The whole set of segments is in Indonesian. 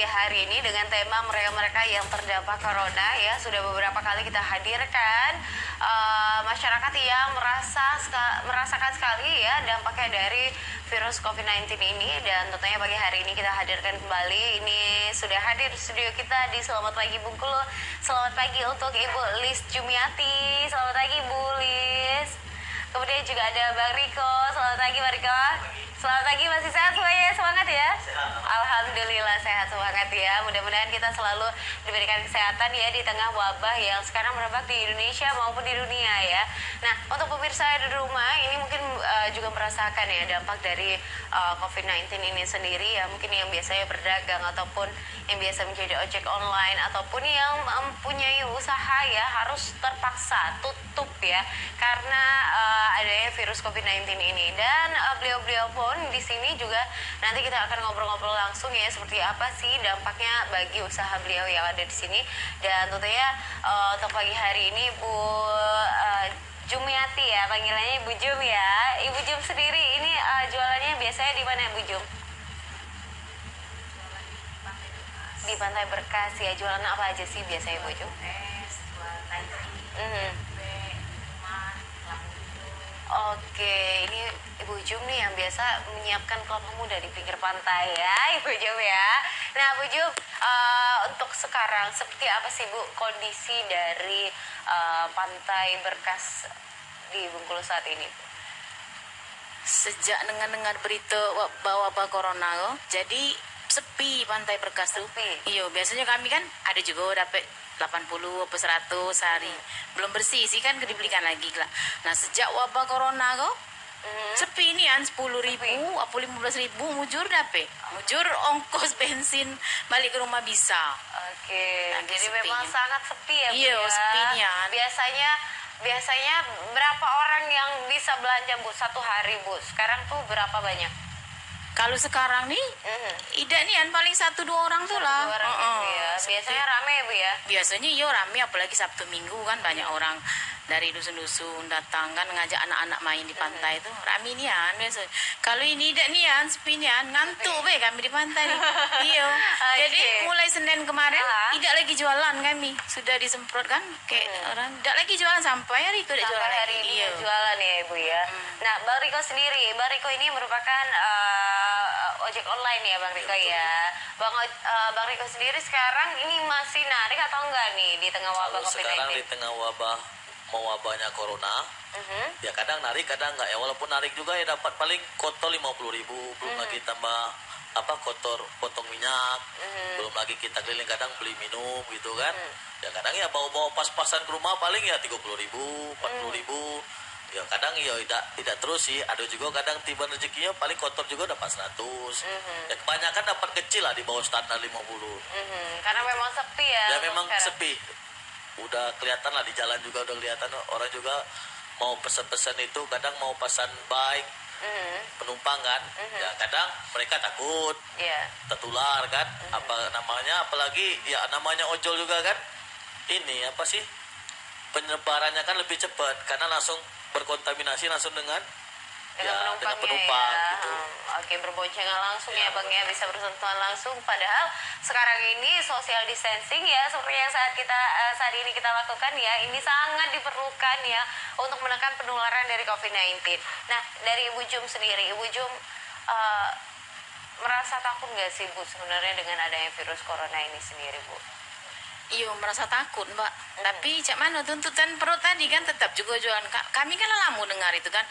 pagi hari ini dengan tema mereka-mereka yang terdampak corona ya. Sudah beberapa kali kita hadirkan masyarakat yang merasakan sekali ya dampaknya dari virus COVID-19 ini, dan tentunya pagi hari ini kita hadirkan kembali. Ini sudah hadir di studio kita di Selamat Pagi Bengkulu. Selamat pagi untuk Ibu Lis Jumiati. Selamat pagi Bu Lis. Kemudian juga ada Bang Riko. Selamat pagi Bang Riko. Selamat pagi, masih sehat semuanya? Semangat ya? Alhamdulillah sehat semangat ya. Mudah-mudahan kita selalu diberikan kesehatan ya di tengah wabah yang sekarang merebak di Indonesia maupun di dunia ya. Nah, untuk pemirsa di rumah ini mungkin juga merasakan ya dampak dari COVID-19 ini sendiri ya. Mungkin yang biasanya berdagang ataupun yang biasa menjadi ojek online ataupun yang mempunyai usaha ya harus terpaksa tutup ya karena adanya virus COVID-19 ini. Dan beliau-beliau pun di sini juga nanti kita akan ngobrol-ngobrol langsung ya seperti apa sih dampaknya bagi usaha beliau yang ada di sini. Dan tentunya untuk pagi hari ini Bu Jumiati ya, panggilannya Ibu Jum ya. Ibu Jum sendiri ini jualannya biasanya di mana Bu Jum? Di Pantai Berkas ya. Jualan apa aja sih biasanya Bu Jum? Oke, ini Ibu Jum nih yang biasa menyiapkan kelapa muda di pinggir pantai ya, Ibu Jum ya. Nah, Bu Jum, untuk sekarang seperti apa sih Bu kondisi dari Pantai Berkas di Bengkulu saat ini? Sejak dengar berita wabah corona, jadi sepi Pantai Berkas tuh. Sepi. Iya, biasanya kami kan ada juga dapat 80 atau 100 sehari. Belum bersih sih kan dibelikan lagi lah. Nah, sejak wabah corona sepi nih 10.000 atau 15.000 mujur dapet. Mujur ongkos bensin balik ke rumah bisa. Oke, nah, jadi sepinya. memang sangat sepi ya Bu Iya, ya. sepinya. Biasanya berapa orang yang bisa belanja Bu satu hari Bu? Sekarang tuh berapa banyak? Kalau sekarang nih, tidak nih paling 1-2 orang tuh lah. 1-2 orang ya Bu ya. Biasanya rame ya Bu ya? Biasanya iya rame, apalagi Sabtu Minggu kan banyak orang dari dusun-dusun datang kan ngajak anak-anak main di pantai itu rame nian biasa. Kalau ini tidak nian sepi nian ngantuk be kami di pantai nih. Iya. Jadi mulai Senin kemarin tidak lagi jualan kami, sudah disemprot kan kayak orang tidak lagi jualan sampai hari itu Sampai jualan hari ini jualan ya Ibu ya. Nah, Bang Riko sendiri, Bang Riko ini merupakan ojek online ya Bang Riko ya. Bang Riko sendiri sekarang ini masih narik atau enggak nih di tengah wabah COVID-19? Sekarang di tengah wabahnya corona, ya kadang narik kadang enggak ya, walaupun narik juga ya dapat paling kotor 50.000, belum lagi tambah kotor potong minyak, belum lagi kita keliling kadang beli minum gitu kan. Ya kadang ya bawa-bawa pas-pasan ke rumah paling ya 30.000, 40.000. Ya kadang ya tidak terus sih, ada juga kadang tiba rezekinya paling kotor juga dapat 100. Ya kebanyakan dapat kecil lah di bawah standar 50. Karena memang sepi ya. Ya memang sekarang sepi. Udah kelihatan lah di jalan juga udah kelihatan orang juga mau pesan-pesan itu kadang mau pesan baik penumpang kan. Ya kadang mereka takut tertular kan. Apalagi ya namanya ojol juga kan. Ini apa sih? Penyebarannya kan lebih cepat karena langsung berkontaminasi langsung dengan penumpang ya. gitu. Oke, berboncengan langsung ya Bang ya, bisa bersentuhan langsung. Padahal sekarang ini social distancing ya seperti yang saat ini kita lakukan ya, ini sangat diperlukan ya untuk menekan penularan dari COVID-19. Nah, dari Ibu Jum sendiri, Ibu Jum merasa takut nggak sih Bu sebenarnya dengan adanya virus corona ini sendiri Bu? Iya merasa takut Mbak. Tapi cak mana tuntutan perut tadi kan tetap juga jualan. Kami kan lama dengar itu kan,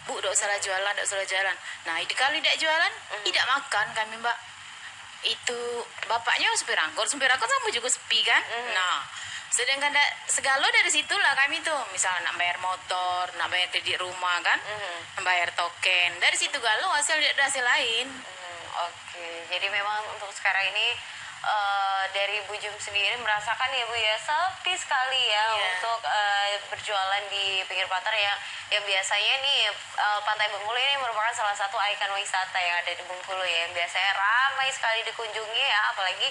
Bu tidak usah jualan, tidak usah jalan. Nah kalau tidak jualan, tidak makan kami Mbak. Itu bapaknya supir angkot sama juga sepi kan. Nah sedangkan segala dari situlah kami tuh, misalnya nak bayar motor, nak bayar kredit rumah kan, bayar token. Dari situ galau hasil lain. Oke, jadi memang untuk sekarang ini dari Bu Jum sendiri merasakan ya Bu ya sepi sekali ya untuk berjualan di pinggir pantai yang biasanya nih Pantai Bengkulu ini merupakan salah satu ikon wisata yang ada di Bengkulu ya, yang biasanya ramai sekali dikunjungi ya, apalagi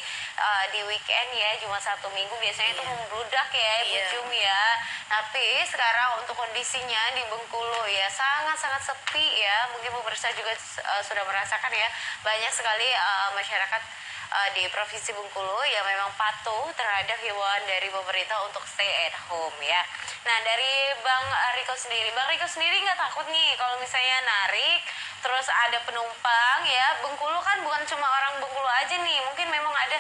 di weekend ya, Jumat Sabtu Minggu biasanya itu membludak ya Bu Jum ya. Tapi sekarang untuk kondisinya di Bengkulu ya sangat-sangat sepi ya, mungkin pemirsa juga sudah merasakan ya, banyak sekali masyarakat di Provinsi Bengkulu yang memang patuh terhadap himbauan dari pemerintah untuk stay at home ya. Nah dari Bang Riko sendiri nggak takut nih kalau misalnya narik terus ada penumpang ya? Bengkulu kan bukan cuma orang Bengkulu aja nih, mungkin memang ada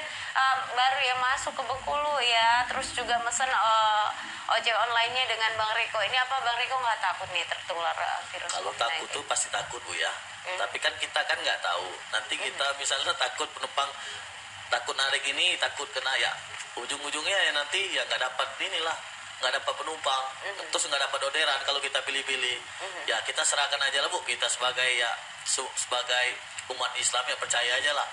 baru yang masuk ke Bengkulu ya, terus juga mesen ojek online-nya dengan Bang Riko. Ini apa Bang Riko nggak takut nih tertular virus Kalau COVID-19? takut tuh pasti takut Bu ya. Tapi kan kita kan nggak tahu. Nanti kita misalnya takut penumpang takut narik ini, takut kena ya. Ujung-ujungnya ya nanti ya nggak dapat inilah, nggak dapat penumpang, terus nggak dapat orderan kalau kita pilih-pilih. Ya kita serahkan aja lah Bu. Kita sebagai ya sebagai umat Islam ya percaya aja lah.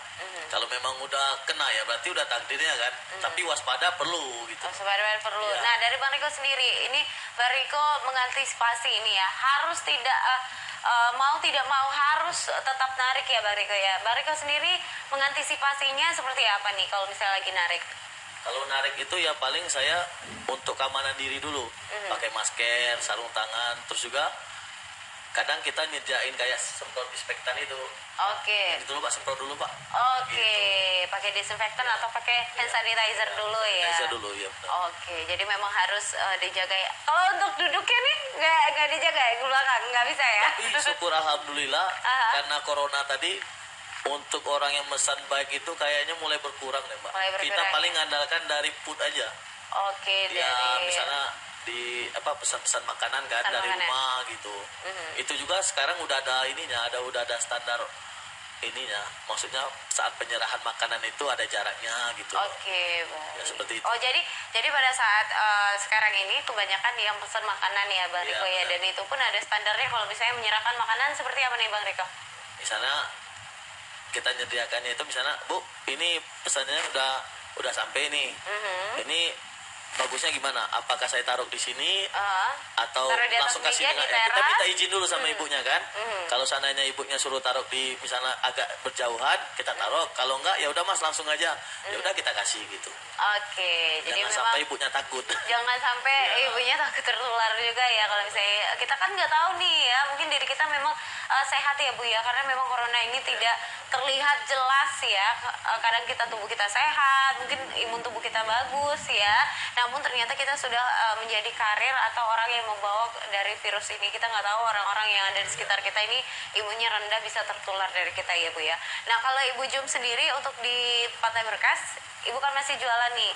Kalau memang udah kena ya berarti udah takdirnya kan. Tapi waspada perlu gitu. Waspada perlu. Ya. Nah dari Bang Riko sendiri, ini Bang Riko mengantisipasi ini ya, harus tidak mau tidak mau harus tetap narik ya Bang Riko ya. Bang Riko sendiri mengantisipasinya seperti apa nih kalau misalnya lagi narik? Kalau narik itu ya paling saya untuk keamanan diri dulu. Pakai masker, sarung tangan, terus juga kadang kita nyediain kayak semprot disinfektan itu. Oke. Itu dulu Pak, semprot dulu Pak. Oke, pakai disinfektan atau pakai hand sanitizer dulu ya? Sanitizer dulu ya. Oke, jadi memang harus dijaga ya. Kalau untuk duduknya nih nggak dijaga ya ke belakang, nggak bisa ya? Tapi syukur alhamdulillah Aha. karena corona tadi untuk orang yang pesan baik itu kayaknya mulai berkurang deh Mbak. Mulai berkurang, Kita paling ya? andalkan dari food aja. Oke, Ya dari misalnya di pesan-pesan makanan kan Pesan dari makanan. rumah gitu. Itu juga sekarang udah ada ininya, udah ada standar ininya. Maksudnya saat penyerahan makanan itu ada jaraknya gitu. Oke, baik. Ya, seperti itu. Oh, jadi pada saat sekarang ini kebanyakan yang pesan makanan ya Bang Iya, Riko ya, benar. dan itu pun ada standarnya kalau misalnya menyerahkan makanan seperti apa nih Bang Riko? Misalnya kita nyediakannya itu misalnya Bu, ini pesannya udah sampai nih. Ini bagusnya gimana? Apakah saya taruh di sini atau Taruh di atas langsung kasih meja, dengan di kita teras. minta izin dulu sama ibunya kan? Kalau seandainya ibunya suruh taruh di misalnya agak berjauhan, kita taruh. Kalau enggak ya udah Mas langsung aja. Ya udah kita kasih gitu. Oke, jadi Jangan memang sampai ibunya takut. jangan sampai ibunya takut tertular juga ya. Kalau misalnya kita kan nggak tahu nih ya, mungkin diri kita memang sehat ya Bu ya, karena memang corona ini tidak terlihat jelas ya. Kadang tubuh kita sehat, mungkin imun tubuh kita bagus ya, namun ternyata kita sudah menjadi karir atau orang yang membawa dari virus ini. Kita nggak tahu orang-orang yang ada di sekitar kita ini imunnya rendah bisa tertular dari kita ya Bu ya. Nah kalau Ibu Jum sendiri untuk di Pantai Berkas, Ibu kan masih jualan nih.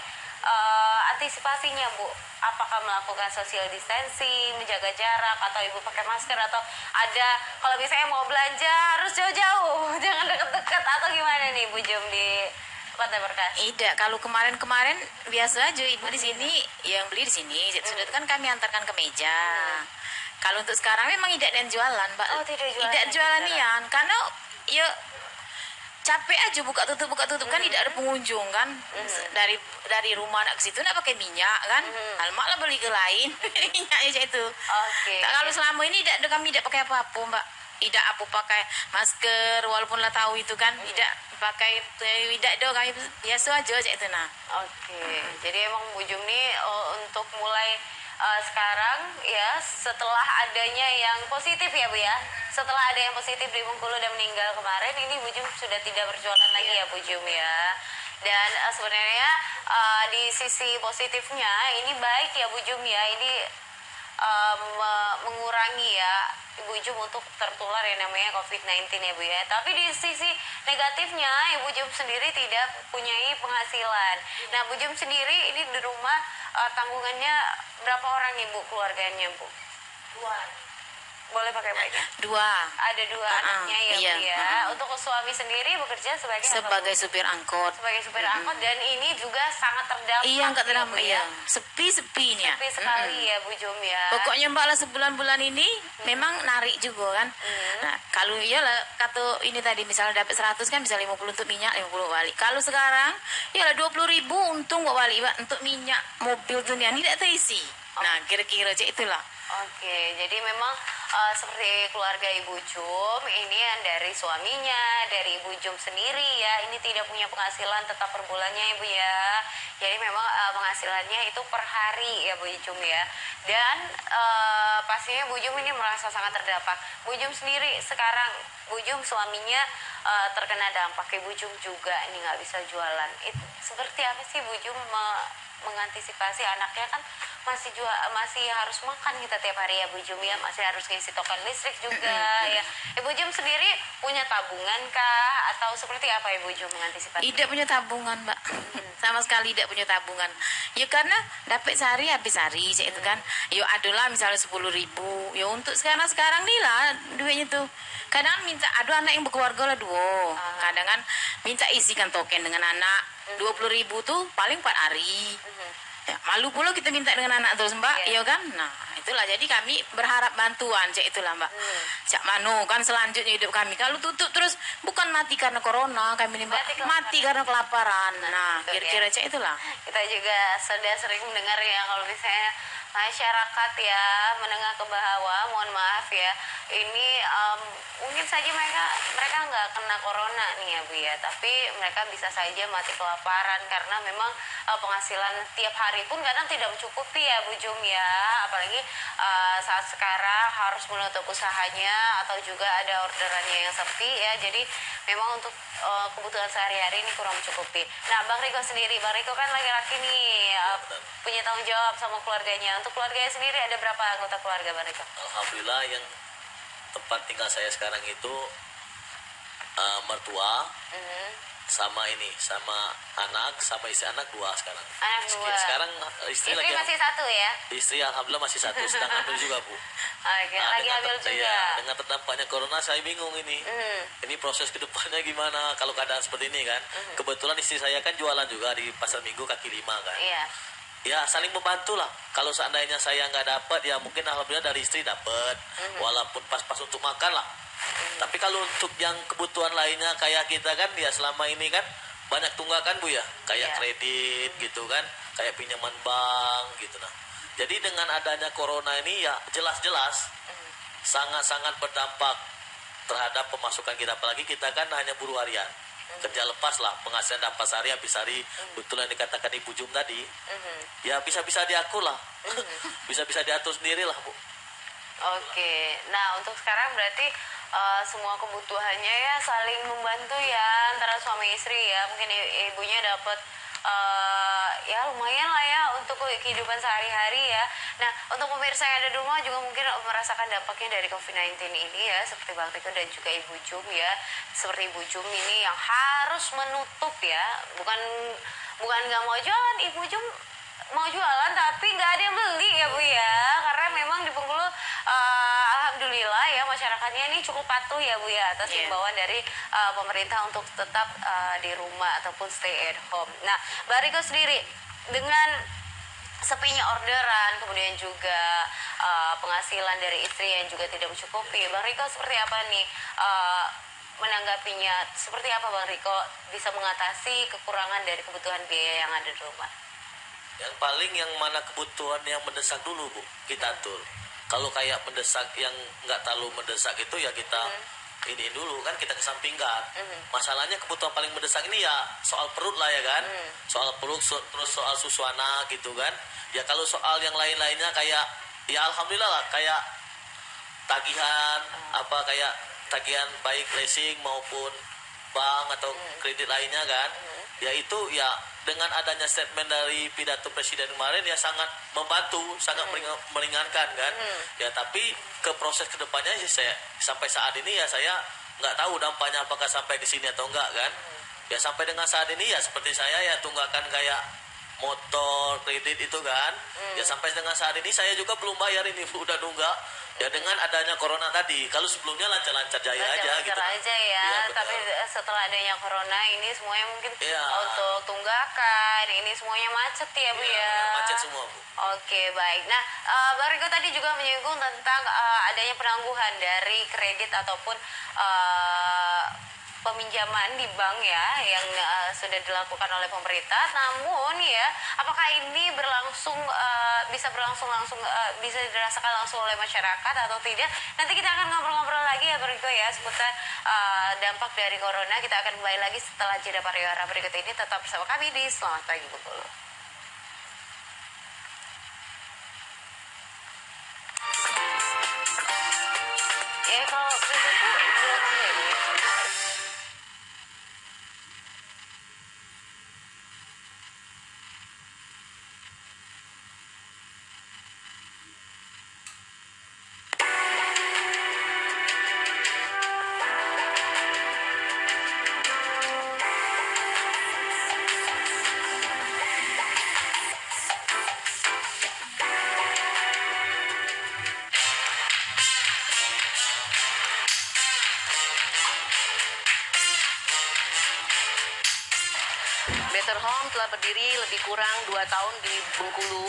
Antisipasinya Bu, apakah melakukan social distancing, menjaga jarak, atau Ibu pakai masker, atau ada kalau misalnya mau belanja harus jauh-jauh, jangan deket-deket, atau gimana nih Bu Jum di Pantai Berkas? Tidak, kalau kemarin biasa aja ibu di sini yang beli di sini sudah kan kami antarkan ke meja. Kalau untuk sekarang memang tidak ada yang jualan, Mbak. Oh, tidak jualan Tidak lagi jualan sekarang. Ian, karena ya capek aja buka tutup kan tidak ada pengunjung kan. Dari rumah nak ke situ nak pakai minyak kan. Alamak lah beli ke lain minyaknya aja itu. Oke. Kalau selama ini kami tidak pakai apa-apa, Mbak. Tidak apa pakai masker walaupun lah tahu itu kan tidak pakai tidak do kami biasa aja itu nah. Oke, jadi emang Bu Jum nih untuk mulai sekarang ya setelah adanya yang positif ya Bu ya, setelah ada yang positif di Bengkulu dan meninggal kemarin, ini Bu Jum sudah tidak berjualan lagi ya Bu Jum ya. Dan sebenarnya di sisi positifnya ini baik ya Bu Jum ya, ini mengurangi ya Ibu Jum untuk tertular yang namanya COVID-19 ya Bu ya. Tapi di sisi negatifnya Ibu Jum sendiri tidak punyai penghasilan. Nah Bu Jum sendiri ini di rumah tanggungannya berapa orang nih Bu keluarganya Bu? Boleh pakai mic-nya? 2 Ada 2 anaknya ya iya. Bu ya. Untuk suami sendiri bekerja sebagai apa, sebagai Bu? supir angkot. Sebagai supir angkot, dan ini juga sangat terdampak. Iya, enggak ya, terlalu Bu, ya. iya. Sepi-sepinya. Sepi sekali ya Bu Jum ya. Pokoknya Mbak lah sebulan-bulan ini memang narik juga kan. Nah, kalau iyalah kata ini tadi misalnya dapat 100 kan bisa 50 untuk minyak, 50 balik. Kalau sekarang iyalah 20.000 untung buat balik Mbak untuk minyak mobil tuh ini tidak terisi. Nah, kira-kira cek itulah. Oke, jadi memang seperti keluarga Ibu Jum ini yang dari suaminya, dari Ibu Jum sendiri ya, ini tidak punya penghasilan tetap per bulannya Ibu ya. Jadi memang penghasilannya itu per hari ya Bu Jum ya. Dan pastinya Bu Jum ini merasa sangat terdampak. Bu Jum sendiri sekarang, Bu Jum suaminya terkena dampak, Bu Jum juga ini nggak bisa jualan. Itu seperti apa sih Bu Jum mengantisipasi anaknya kan masih harus makan kita tiap hari ya Bu Jum ya, masih harus ngisi token listrik juga ya. Ibu Jum sendiri punya tabungan kah atau seperti apa Ibu Jum mengantisipasi? Tidak punya tabungan, Mbak. Sama sekali tidak punya tabungan. Ya karena dapat sehari habis hari itu kan. Ya adalah misalnya 10.000. Ya untuk sekarang nih lah duitnya tuh. Kadang minta ada anak yang berkeluarga lah dua. Kadang kan minta isikan token dengan anak 20.000 tuh paling 4 hari. Ya, malu pula kita minta dengan anak terus Mbak, ya kan? Nah, itulah jadi kami berharap bantuan, cak itulah Mbak. Cak mano kan selanjutnya hidup kami. Kalau tutup terus bukan mati karena corona kami nih Mbak, mati karena kelaparan. Nah, kira-kira cak itulah. Kita juga sudah sering mendengar ya kalau misalnya masyarakat ya menengah ke bawah, mohon maaf ya, ini mungkin saja mereka nggak kena corona nih ya Bu ya, tapi mereka bisa saja mati kelaparan karena memang penghasilan tiap hari pun kadang tidak mencukupi ya Bu Jum ya, apalagi saat sekarang harus menutup usahanya atau juga ada orderannya yang sepi ya, jadi memang untuk kebutuhan sehari-hari ini kurang mencukupi. Nah Bang Riko sendiri, Bang Riko kan laki-laki nih, punya tanggung jawab sama keluarganya. Untuk keluarganya sendiri ada berapa anggota keluarga Bang Riko? Alhamdulillah yang tempat tinggal saya sekarang itu mertua sama anak sama istri, anak 2 sekarang. Anak 2. Sekarang istri lagi masih 1 ya? Istri alhamdulillah masih 1, sedang hamil juga Bu. Oke, lagi hamil juga. Iya, dengan terdampaknya corona saya bingung ini. Ini proses kedepannya gimana kalau keadaan seperti ini kan? Kebetulan istri saya kan jualan juga di pasar Minggu kaki 5 kan. Iya. Ya saling membantu lah. Kalau seandainya saya nggak dapat ya mungkin alhamdulillah dari istri dapat, walaupun pas-pas untuk makan lah. Tapi kalau untuk yang kebutuhan lainnya kayak kita kan ya selama ini kan banyak tunggakan Bu ya, kayak kredit gitu kan, kayak pinjaman bank gitu nah. Jadi dengan adanya corona ini ya jelas-jelas sangat-sangat berdampak terhadap pemasukan kita, apalagi kita kan hanya buruh harian. Kerja lepas lah, penghasilan dapat sehari habis hari, betul yang dikatakan Ibu Jum tadi. Ya bisa-bisa diatur lah. Bisa-bisa diatur sendiri lah Bu. Oke, nah untuk sekarang berarti semua kebutuhannya ya saling membantu ya antara suami istri ya. Mungkin ibunya dapat ya lumayan lah ya untuk kehidupan sehari-hari ya. Nah untuk pemirsa yang ada di rumah juga mungkin merasakan dampaknya dari COVID-19 ini ya, seperti Bang Riko dan juga Ibu Jum ya. Seperti Ibu Jum ini yang harus menutup ya, bukan nggak mau jualan, Ibu Jum mau jualan tapi nggak ada yang beli ya Bu ya, karena memang di Bengkulu alhamdulillah ya masyarakatnya ini cukup patuh ya Bu ya atas himbauan dari pemerintah untuk tetap di rumah ataupun stay at home. Nah Mbak Riko sendiri dengan sepinya orderan, kemudian juga penghasilan dari istri yang juga tidak mencukupi, Bang Riko seperti apa nih menanggapinya? Seperti apa Bang Riko bisa mengatasi kekurangan dari kebutuhan biaya yang ada di rumah? Yang paling yang mana kebutuhan yang mendesak dulu Bu, kita atur. Kalau kayak mendesak yang nggak terlalu mendesak itu ya kita ini dulu kan, kita kesampingkan. Masalahnya kebutuhan paling mendesak ini ya soal perut lah ya kan, soal perut, terus soal susu anak gitu kan. Ya kalau soal yang lain-lainnya kayak ya alhamdulillah lah, kayak tagihan kayak tagihan baik leasing maupun bank atau kredit lainnya kan. Ya itu ya dengan adanya statement dari pidato presiden kemarin ya sangat membantu, sangat meringankan kan. Ya tapi ke proses kedepannya sih saya sampai saat ini ya saya nggak tahu dampaknya apakah sampai ke sini atau enggak kan. Ya sampai dengan saat ini ya seperti saya ya tunggakan kayak motor kredit itu kan. Ya sampai dengan saat ini saya juga belum bayar ini Bu, udah nunggak. Ya dengan adanya corona tadi, kalau sebelumnya lancar-lancar jaya aja gitu. Lancar aja ya, tapi setelah adanya corona ini semuanya mungkin untuk tunggakan, ini semuanya macet ya Bu ya. Macet semua Bu. Oke baik. Nah Bang Riko tadi juga menyinggung tentang adanya penangguhan dari kredit ataupun peminjaman di bank ya yang sudah dilakukan oleh pemerintah. Namun ya, apakah ini bisa berlangsung langsung bisa dirasakan langsung oleh masyarakat atau tidak? Nanti kita akan ngobrol-ngobrol lagi ya berikut ya seputar dampak dari corona. Kita akan kembali lagi setelah jeda pariwara berikut ini. Tetap bersama kami di Selamat Pagi Bengkulu. Kalau prinsipku bulan Mei ini Better Home telah berdiri lebih kurang 2 tahun di Bengkulu.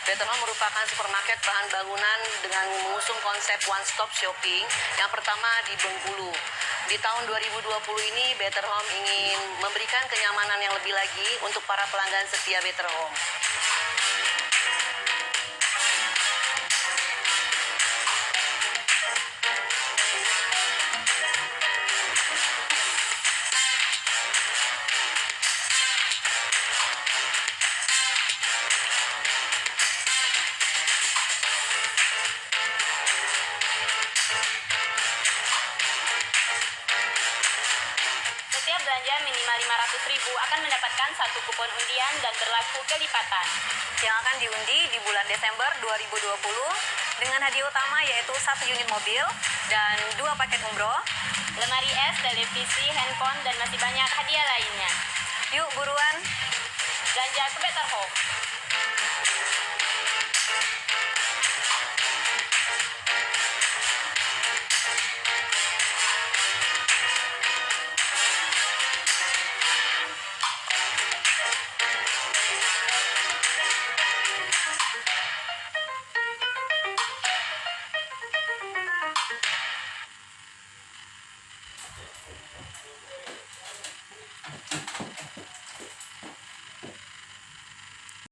Better Home merupakan supermarket bahan bangunan dengan mengusung konsep one stop shopping yang pertama di Bengkulu. Di tahun 2020 ini Better Home ingin memberikan kenyamanan yang lebih lagi untuk para pelanggan setia Better Home. Setiap belanja minimal 500.000 akan mendapatkan 1 kupon undian dan berlaku kelipatan. Yang akan diundi di bulan Desember 2020 dengan hadiah utama yaitu 1 unit mobil dan 2 paket umroh. Lemari es, televisi, handphone, dan masih banyak hadiah lainnya. Yuk buruan! Belanja ke Better Home.